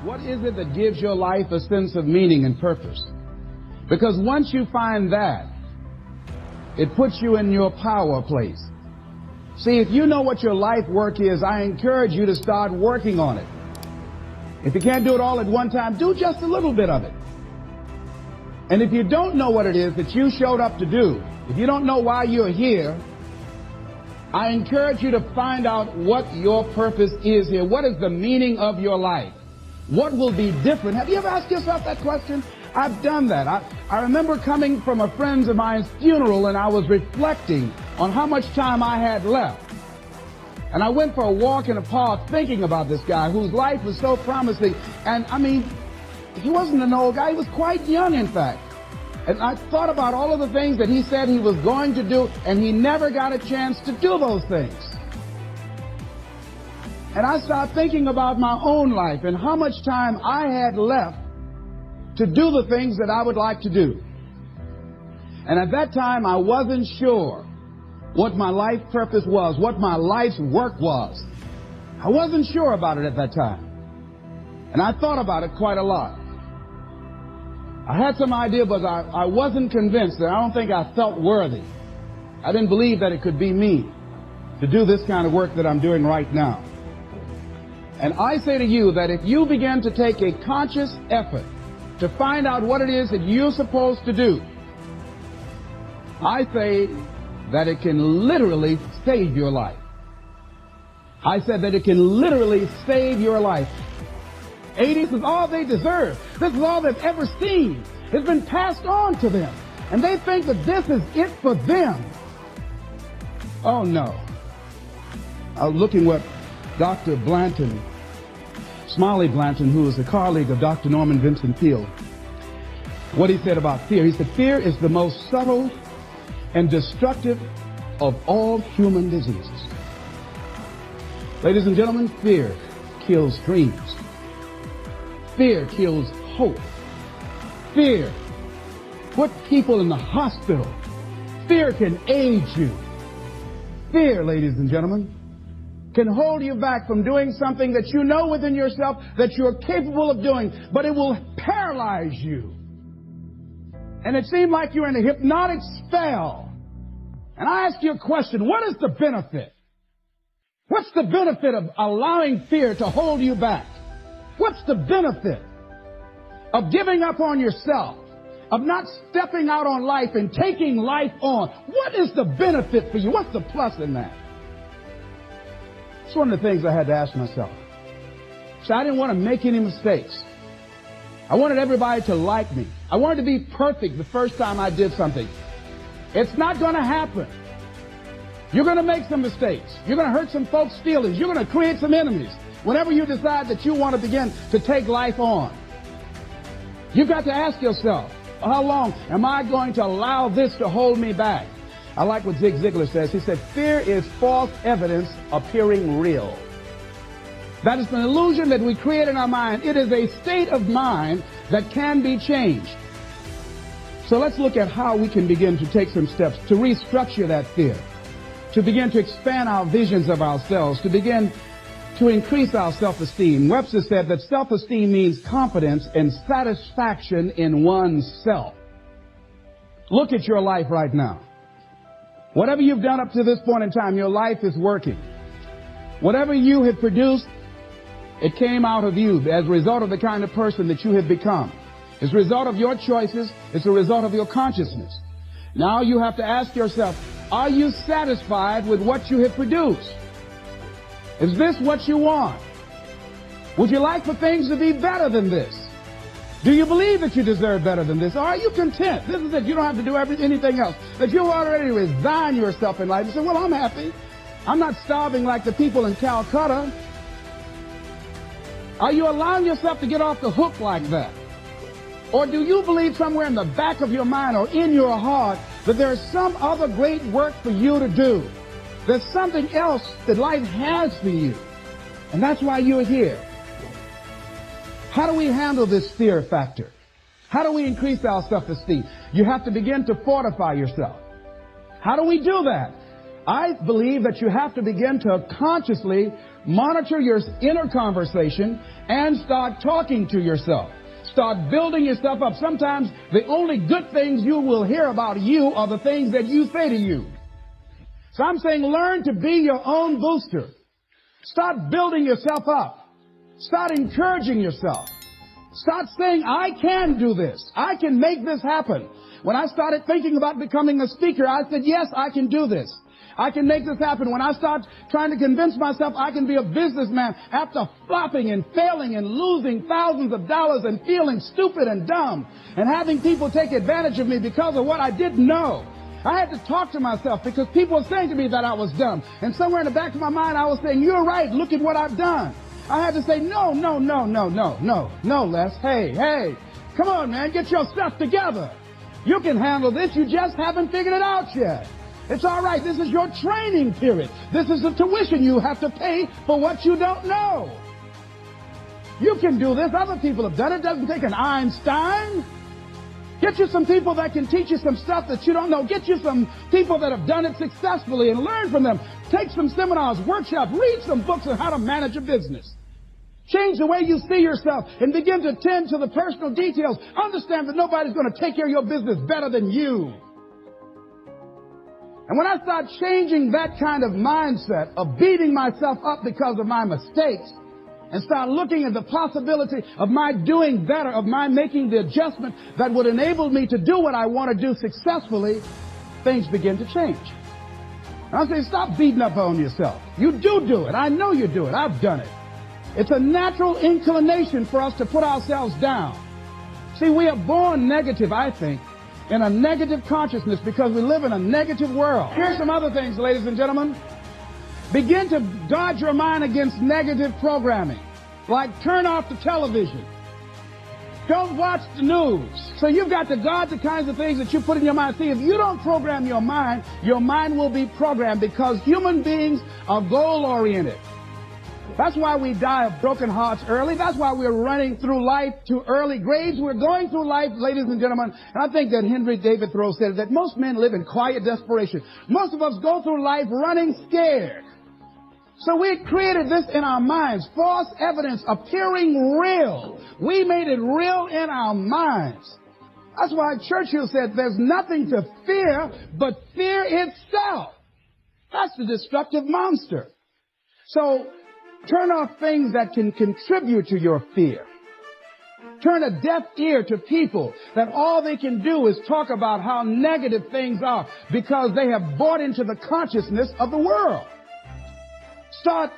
What is it that gives your life a sense of meaning and purpose? Because once you find that, it puts you in your power place. See, if you know what your life work is, I encourage you to start working on it. If you can't do it all at one time, do just a little bit of it. And if you don't know what it is that you showed up to do, if you don't know why you're here, I encourage you to find out what your purpose is here. What is the meaning of your life? What will be different? Have you ever asked yourself that question? I've done that. I remember coming from a friend of mine's funeral, and I was reflecting on how much time I had left. And I went for a walk in a park thinking about this guy whose life was so promising. And I mean, he wasn't an old guy. He was quite young, in fact. And I thought about all of the things that he said he was going to do, and he never got a chance to do those things. And I started thinking about my own life and how much time I had left to do the things that I would like to do. And at that time, I wasn't sure what my life purpose was, what my life's work was. I wasn't sure about it at that time. And I thought about it quite a lot. I had some idea, but I wasn't convinced, and I don't think I felt worthy. I didn't believe that it could be me to do this kind of work that I'm doing right now. And I say to you that if you begin to take a conscious effort to find out what it is that you're supposed to do, I say that it can literally save your life. I said that it can literally save your life. 80s is all they deserve. This is all they've ever seen. It's been passed on to them. And they think that this is it for them. Oh, no. I was looking what Dr. Blanton, Smiley Blanton, who is a colleague of Dr. Norman Vincent Peale, what he said about fear. He said, fear is the most subtle and destructive of all human diseases. Ladies and gentlemen, fear kills dreams. Fear kills hope. Fear puts people in the hospital. Fear can age you. Fear, ladies and gentlemen, can hold you back from doing something that you know within yourself that you're capable of doing, but it will paralyze you. And it seems like you're in a hypnotic spell. And I ask you a question, what is the benefit? What's the benefit of allowing fear to hold you back? What's the benefit of giving up on yourself, of not stepping out on life and taking life on? What is the benefit for you? What's the plus in that? It's one of the things I had to ask myself. So I didn't want to make any mistakes. I wanted everybody to like me. I wanted to be perfect the first time I did something. It's not going to happen. You're going to make some mistakes. You're going to hurt some folks' feelings. You're going to create some enemies. Whenever you decide that you want to begin to take life on, you've got to ask yourself, how long am I going to allow this to hold me back? I like what Zig Ziglar says. He said, fear is false evidence appearing real. That is an illusion that we create in our mind. It is a state of mind that can be changed. So let's look at how we can begin to take some steps to restructure that fear, to begin to expand our visions of ourselves, to begin to increase our self-esteem. Webster said that self-esteem means confidence and satisfaction in oneself. Look at your life right now. Whatever you've done up to this point in time, your life is working. Whatever you have produced, it came out of you as a result of the kind of person that you have become. It's a result of your choices. It's a result of your consciousness. Now you have to ask yourself, are you satisfied with what you have produced? Is this what you want? Would you like for things to be better than this? Do you believe that you deserve better than this? Or are you content? This is it. You don't have to do anything else. That you already resign yourself in life and say, well, I'm happy. I'm not starving like the people in Calcutta. Are you allowing yourself to get off the hook like that? Or do you believe somewhere in the back of your mind or in your heart that there is some other great work for you to do? There's something else that life has for you. And that's why you're here. How do we handle this fear factor? How do we increase our self-esteem? You have to begin to fortify yourself. How do we do that? I believe that you have to begin to consciously Monitor your inner conversation and start talking to yourself. Start building yourself up. Sometimes the only good things you will hear about you are the things that you say to you. So I'm saying learn to be your own booster. Start building yourself up. Start encouraging yourself. Start saying, I can do this. I can make this happen. When I started thinking about becoming a speaker, I said, yes, I can do this. I can make this happen. When I start trying to convince myself I can be a businessman after flopping and failing and losing thousands of dollars and feeling stupid and dumb and having people take advantage of me because of what I didn't know. I had to talk to myself because people were saying to me that I was dumb. And somewhere in the back of my mind, I was saying, you're right. Look at what I've done. I had to say, no, Les. Hey, come on, man. Get your stuff together. You can handle this. You just haven't figured it out yet. It's all right. This is your training period. This is the tuition you have to pay for what you don't know. You can do this. Other people have done it. It doesn't take an Einstein. Get you some people that can teach you some stuff that you don't know. Get you some people that have done it successfully and learn from them. Take some seminars, workshops, read some books on how to manage a business. Change the way you see yourself and begin to tend to the personal details. Understand that nobody's going to take care of your business better than you. And when I start changing that kind of mindset of beating myself up because of my mistakes and start looking at the possibility of my doing better, of my making the adjustment that would enable me to do what I want to do successfully, things begin to change. And I say, stop beating up on yourself. You do it. I know you do it. I've done it. It's a natural inclination for us to put ourselves down. See, we are born negative, I think, in a negative consciousness because we live in a negative world. Here's some other things, ladies and gentlemen. Begin to guard your mind against negative programming, like turn off the television. Don't watch the news. So you've got to guard the kinds of things that you put in your mind. See, if you don't program your mind will be programmed because human beings are goal-oriented. That's why we die of broken hearts early. That's why we're running through life to early graves. We're going through life, ladies and gentlemen. And I think that Henry David Thoreau said that most men live in quiet desperation. Most of us go through life running scared. So we created this in our minds, false evidence appearing real. We made it real in our minds. That's why Churchill said there's nothing to fear but fear itself. That's the destructive monster. So turn off things that can contribute to your fear. Turn a deaf ear to people that all they can do is talk about how negative things are because they have bought into the consciousness of the world. Start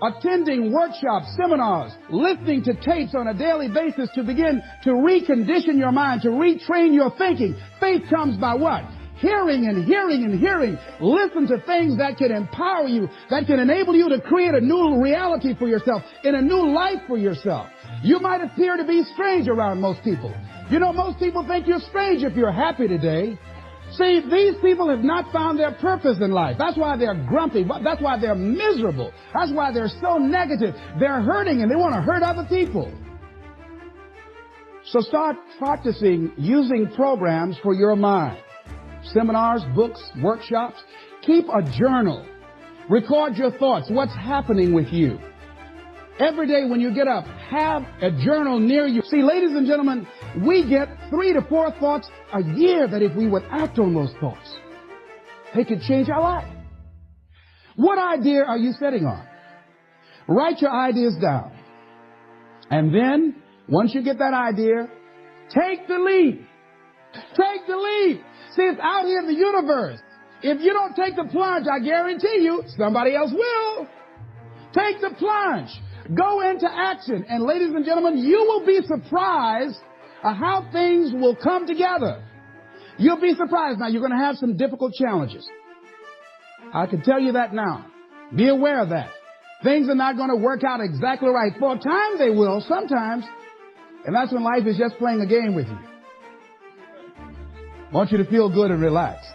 attending workshops, seminars, listening to tapes on a daily basis to begin to recondition your mind, to retrain your thinking. Faith comes by what? Hearing and hearing and hearing. Listen to things that can empower you, that can enable you to create a new reality for yourself, in a new life for yourself. You might appear to be strange around most people. You know, most people think you're strange if you're happy today. See, these people have not found their purpose in life. That's why they're grumpy. That's why they're miserable. That's why they're so negative. They're hurting and they want to hurt other people. So start practicing using programs for your mind. Seminars, books, workshops. Keep a journal. Record your thoughts. What's happening with you? Every day when you get up, have a journal near you. See, ladies and gentlemen, we get 3 to 4 thoughts a year that if we would act on those thoughts, they could change our life. What idea are you sitting on? Write your ideas down. And then, once you get that idea, take the leap. Take the leap. See, it's out here in the universe. If you don't take the plunge, I guarantee you, somebody else will. Take the plunge. Go into action. And ladies and gentlemen, you will be surprised at how things will come together. You'll be surprised. Now, you're going to have some difficult challenges. I can tell you that now. Be aware of that. Things are not going to work out exactly right. For a time, they will, sometimes. And that's when life is just playing a game with you. I want you to feel good and relax.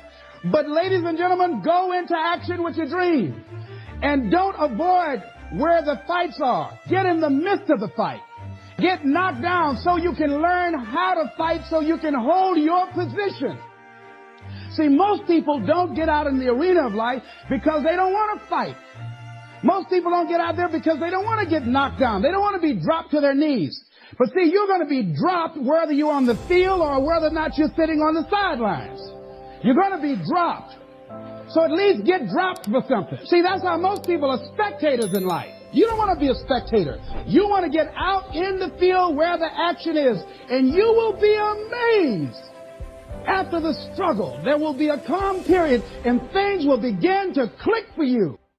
But ladies and gentlemen, go into action with your dream. And don't avoid where the fights are. Get in the midst of the fight. Get knocked down so you can learn how to fight, so you can hold your position. See, most people don't get out in the arena of life because they don't want to fight. Most people don't get out there because they don't want to get knocked down. They don't want to be dropped to their knees. But see, you're going to be dropped whether you're on the field or whether or not you're sitting on the sidelines. You're going to be dropped. So at least get dropped for something. See, that's how most people are spectators in life. You don't want to be a spectator. You want to get out in the field where the action is, and you will be amazed. After the struggle, there will be a calm period, and things will begin to click for you.